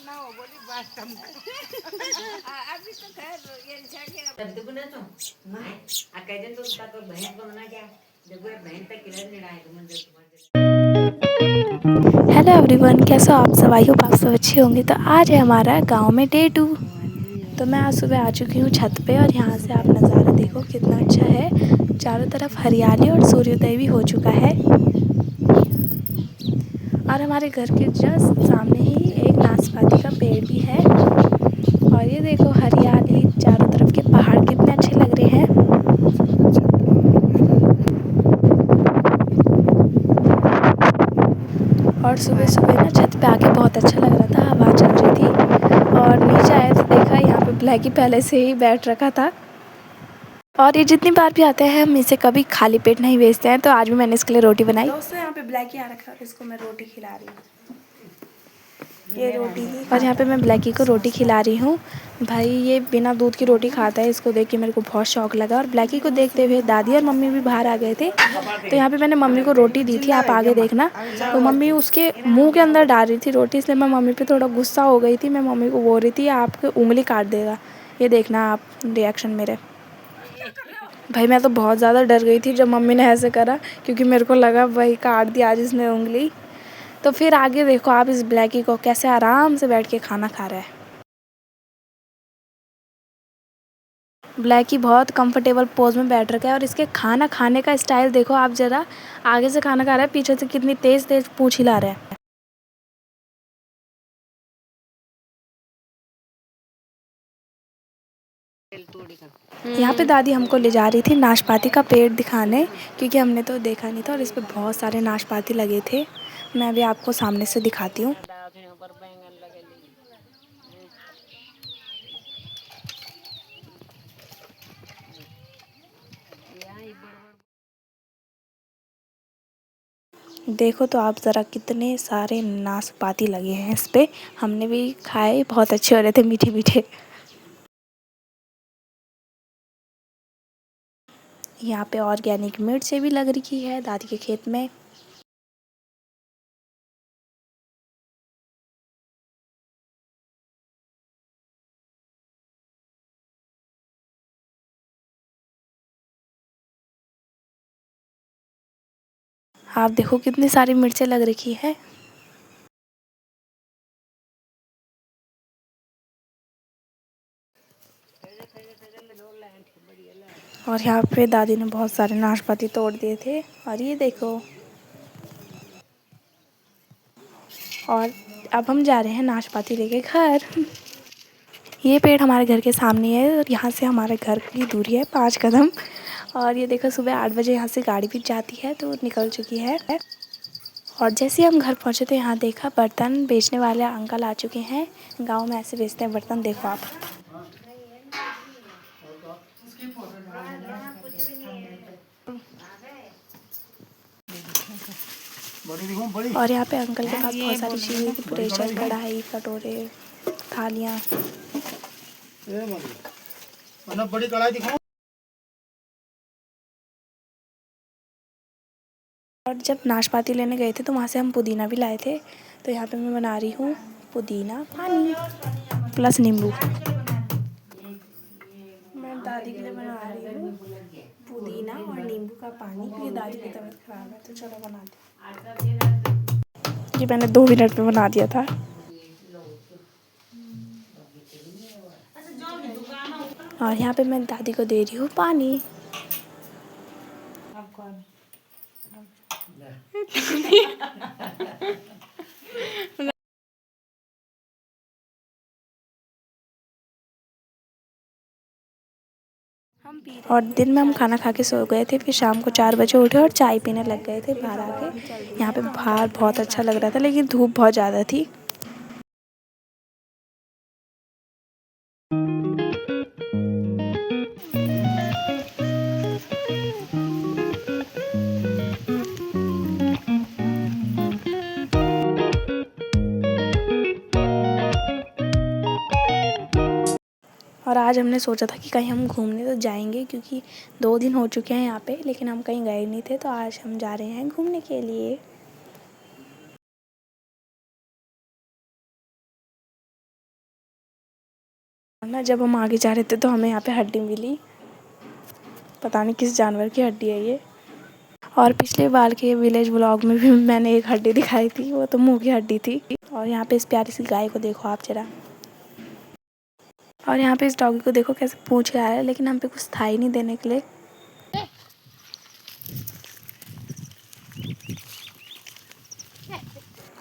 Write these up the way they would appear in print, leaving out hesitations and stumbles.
ना हो बोली बात कम अभी तो खैर ये तब दुगुना तो मैं अकेले तो उसका तो बहन को मना क्या जब वो बहन तक किधर नहीं आए तो मुझे हेलो एवरीवन, कैसे हो आप सब? आई होप आप सब अच्छे होंगे। तो आज है हमारा गांव में डे 2। तो मैं आज सुबह आ चुकी हूँ छत पे और यहाँ से आप नज़ारा देखो कितना अच्छा है। चारों तरफ हरियाली और सूर्योदय भी हो चुका है। और हमारे घर के जस्ट सामने ही एक नाशपाती का पेड़ भी है। और ये देखो हरियाली, चारों तरफ के पहाड़ कितने अच्छे लग रहे हैं। और सुबह सुबह ना छत पे आके बहुत अच्छा लग रहा था, हवा चल रही थी। और नीचे आए तो देखा यहाँ पे ब्लैकी पहले से ही बैठ रखा था। और ये जितनी बार भी आते हैं हम इसे कभी खाली पेट नहीं भेजते हैं। तो आज भी मैंने इसके लिए रोटी बनाई। दोस्तों यहाँ पे ब्लैकी आ रखा है और इसको मैं रोटी खिला रही हूँ। ये रोटी ही और यहाँ पे मैं ब्लैकी को रोटी खिला रही हूँ। भाई ये बिना दूध की रोटी खाता है, इसको देख के मेरे को बहुत शौक लगा। और ब्लैकी को देखते हुए दादी और मम्मी भी बाहर आ गए थे। तो यहाँ पे मैंने मम्मी को रोटी दी थी, आप आगे देखना। तो मम्मी उसके मुंह के अंदर डाल रही थी रोटी, इसलिए मैं मम्मी पे थोड़ा गुस्सा हो गई थी। मैं मम्मी को बोल रही थी आपकी उंगली काट देगा। ये देखना आप रिएक्शन मेरे। भाई मैं तो बहुत ज़्यादा डर गई थी जब मम्मी ने ऐसे करा, क्योंकि मेरे को लगा भाई काट दिया आज इसने उंगली। तो फिर आगे देखो आप इस ब्लैकी को कैसे आराम से बैठ के खाना खा रहा है। ब्लैकी बहुत कंफर्टेबल पोज में बैठ रखा है और इसके खाना खाने का स्टाइल देखो आप ज़रा। आगे से खाना खा रहा है, पीछे से कितनी तेज़ तेज़ पूँछ हिला रहा है। यहाँ पे दादी हमको ले जा रही थी नाशपाती का पेड़ दिखाने, क्योंकि हमने तो देखा नहीं था और इस पे बहुत सारे नाशपाती लगे थे। मैं अभी आपको सामने से दिखाती हूँ। देखो तो आप ज़रा कितने सारे नाशपाती लगे हैं इस पे। हमने भी खाए, बहुत अच्छे हो रहे थे, मीठे मीठे। यहाँ पे ऑर्गेनिक मिर्चें भी लग रखी है दादी के खेत में। आप देखो कितनी सारी मिर्चें लग रखी है। और यहाँ पे दादी ने बहुत सारे नाशपाती तोड़ दिए थे। और ये देखो, और अब हम जा रहे हैं नाशपाती लेके घर। ये पेड़ हमारे घर के सामने है और यहाँ से हमारे घर की दूरी है 5 कदम। और ये देखो सुबह 8 बजे यहाँ से गाड़ी भी जाती है, तो निकल चुकी है। और जैसे ही हम घर पहुँचे तो यहाँ देखा बर्तन बेचने वाले अंकल आ चुके हैं। गांव में ऐसे बेचते हैं बर्तन, देखो आप। और यहाँ पे अंकल के पास बहुत सारी चीज़ें थी, प्रेशर, कढ़ाई, कटोरे, थालियाँ। बड़ी कढ़ाई दिखाओ। और जब नाशपाती लेने गए थे तो वहाँ से हम पुदीना भी लाए थे। तो यहाँ पे मैं बना रही हूँ पुदीना पानी प्लस नींबू। मैं दादी के लिए बना रही हूँ पुदीना और नींबू का पानी, क्योंकि दादी की तबीयत ख़राब है। तो चलो बनाते हैं। ये मैंने 2 मिनट में बना दिया था। और यहाँ पे मैं दादी को दे रही हूँ पानी। और दिन में हम खाना खा के सो गए थे, फिर शाम को 4 बजे उठे और चाय पीने लग गए थे बाहर आके। यहाँ पे बाहर बहुत अच्छा लग रहा था, लेकिन धूप बहुत ज़्यादा थी। और आज हमने सोचा था कि कहीं हम घूमने तो जाएंगे, क्योंकि 2 दिन हो चुके हैं यहाँ पे, लेकिन हम कहीं गए नहीं थे। तो आज हम जा रहे हैं घूमने के लिए। ना जब हम आगे जा रहे थे तो हमें यहाँ पे हड्डी मिली, पता नहीं किस जानवर की हड्डी है ये। और पिछले बार के विलेज व्लॉग में भी मैंने एक हड्डी दिखाई थी, वो तो मुंह की हड्डी थी। और यहाँ पे इस प्यारी सी गाय को देखो आप जरा, और यहाँ पे इस डॉगी को देखो कैसे पूछ रहा है, लेकिन हम पे कुछ था ही नहीं देने के लिए।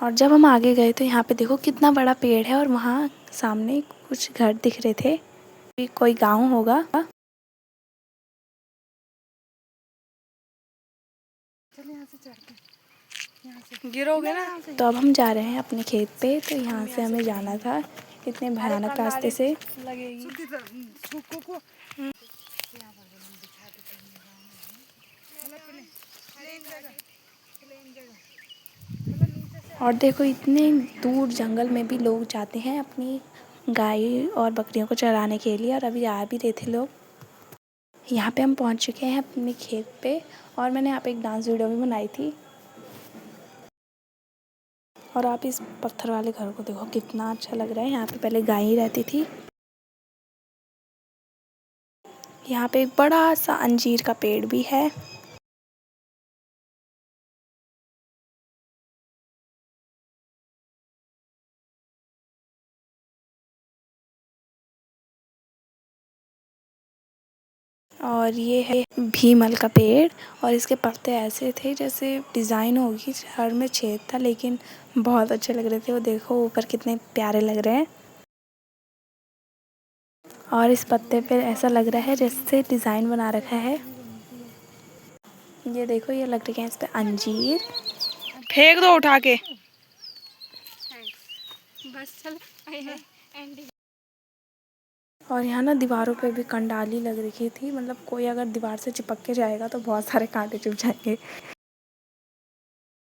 और जब हम आगे गए तो यहाँ पे देखो कितना बड़ा पेड़ है, और वहाँ सामने कुछ घर दिख रहे थे, कोई गांव होगा। गिरोगे ना। तो अब हम जा रहे हैं अपने खेत पे, तो यहाँ से हमें जाना था इतने भयानक रास्ते से। और देखो इतने दूर जंगल में भी लोग जाते हैं अपनी गाय और बकरियों को चराने के लिए, और अभी आ भी रहे थे लोग। यहाँ पे हम पहुँच चुके हैं अपने खेत पे, और मैंने यहाँ पे एक डांस वीडियो भी बनाई थी। और आप इस पत्थर वाले घर को देखो कितना अच्छा लग रहा है, यहाँ पे पहले गाय ही रहती थी। यहाँ पे एक बड़ा सा अंजीर का पेड़ भी है। और ये है भीमल का पेड़, और इसके पत्ते ऐसे थे जैसे डिज़ाइन होगी, हर में छेद था, लेकिन बहुत अच्छे लग रहे थे। वो देखो ऊपर कितने प्यारे लग रहे हैं, और इस पत्ते पे ऐसा लग रहा है जैसे डिज़ाइन बना रखा है। ये देखो ये लग रही है इस पे अंजीर। फेंक दो उठा के। बस चल। और यहाँ ना दीवारों पे भी कंडाली लग रखी थी, मतलब कोई अगर दीवार से चिपक के जाएगा तो बहुत सारे कांटे चुभ जाएंगे।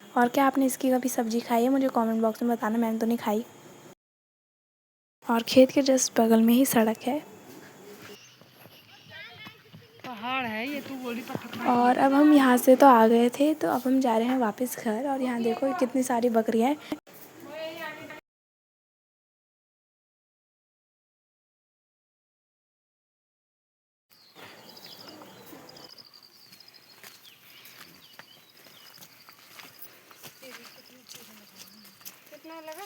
और क्या आपने इसकी कभी सब्जी खाई है? मुझे कमेंट बॉक्स में बताना, मैंने तो नहीं खाई। और खेत के जस्ट बगल में ही सड़क है। पहाड़ है ये, तू बोली पत्थर। और अब हम यहाँ से तो आ गए थे, तो अब हम जा रहे हैं वापस घर। और यहाँ देखो कितनी सारी बकरियाँ हैं। कितना लगा?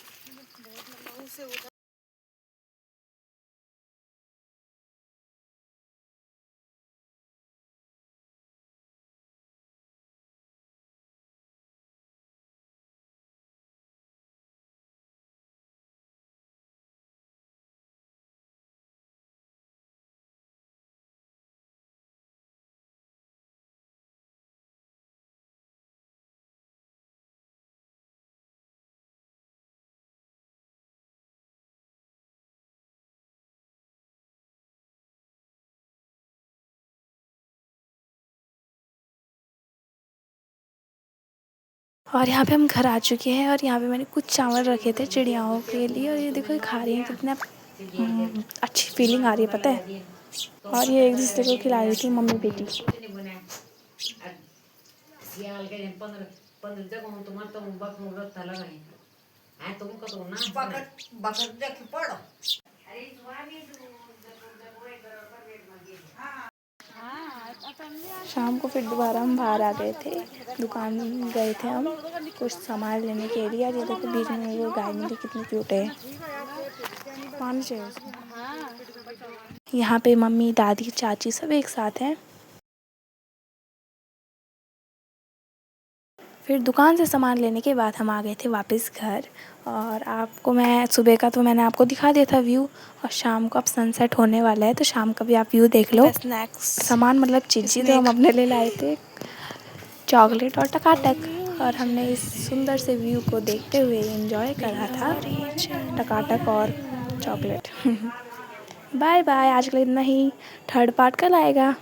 और यहाँ पे हम घर आ चुके हैं, और यहाँ पे मैंने कुछ चावल रखे थे चिड़ियाओं के लिए, और ये देखो ये खा रही हैं, कितना अच्छी फीलिंग आ रही है पता है। और ये एक दूसरे को खिला रही थी मम्मी बेटी। शाम को फिर दोबारा हम बाहर आ गए थे, दुकान गए थे हम कुछ सामान लेने के लिए। और ये देखो बीच में वो गाय मिली, कितनी क्यूट है। पानी चाहिए उसको। यहाँ पे मम्मी दादी चाची सब एक साथ हैं। फिर दुकान से सामान लेने के बाद हम आ गए थे वापस घर। और आपको मैं सुबह का तो मैंने आपको दिखा दिया था व्यू, और शाम को अब सनसेट होने वाला है, तो शाम का भी आप व्यू देख लो। स्नैक्स सामान मतलब चीज़ें तो हम अपने लिए लाए थे, चॉकलेट और टकाटक, और हमने इस सुंदर से व्यू को देखते हुए एंजॉय करा था, टकाटक और चॉकलेट। बाय बाय, आज के लिए इतना ही। थर्ड पार्ट कल आएगा।